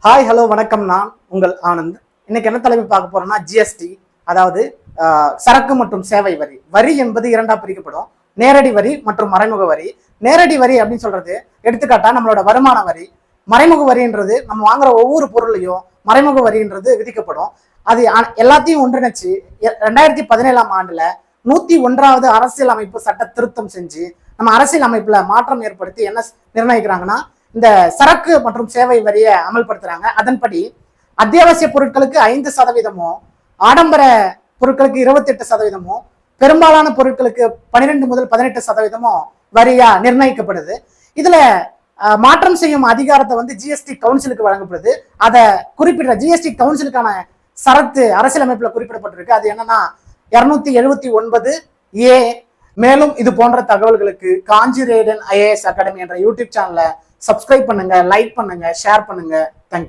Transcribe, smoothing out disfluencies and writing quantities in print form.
Hi hello வணக்கம். நான் உங்கள் ஆனந்த். இன்னைக்கு என்ன தலைப்பு பார்க்க போறோம்னா ஜிஎஸ்டி, அதாவது சரக்கு மற்றும் சேவை வரி. வரி என்பது இரண்டா பிரிக்கப்படும்: நேரடி வரி மற்றும் மறைமுக வரி. நேரடி வரி அப்படின்னு சொல்றது எடுத்துக்காட்டா நம்மளோட வருமான வரி. மறைமுக வரின்றது நம்ம வாங்குற ஒவ்வொரு பொருளையும் மறைமுக வரின்றது விதிக்கப்படும். அது எல்லாத்தையும் ஒன்றிணைச்சு 2017ஆம் ஆண்டுல 101வது அரசியல் அமைப்பு சட்ட திருத்தம் செஞ்சு நம்ம அரசியல் அமைப்புல மாற்றம் ஏற்படுத்தி என்ன நிர்ணயிக்கிறாங்கன்னா, இந்த சரக்கு மற்றும் சேவை வரியை அமல்படுத்துறாங்க. அதன்படி அத்தியாவசிய பொருட்களுக்கு 5%, ஆடம்பர பொருட்களுக்கு 28%, பெரும்பாலான பொருட்களுக்கு 12 முதல் 18% வரியா நிர்ணயிக்கப்படுது. இதுல மாற்றம் செய்யும் அதிகாரத்தை வந்து ஜிஎஸ்டி கவுன்சிலுக்கு வழங்கப்படுது. அதை குறிப்பிட்ட ஜிஎஸ்டி கவுன்சிலுக்கான சரத்து அரசியலமைப்புல குறிப்பிடப்பட்டிருக்கு. அது என்னன்னா 279A. மேலும் இது போன்ற தகவல்களுக்கு காஞ்சிரேடன் ஐஏஎஸ் அகாடமி என்ற யூடியூப் சேனலை சப்ஸ்கிரைப் பண்ணுங்க, லைக் பண்ணுங்க, ஷேர் பண்ணுங்க. தேங்க்யூ.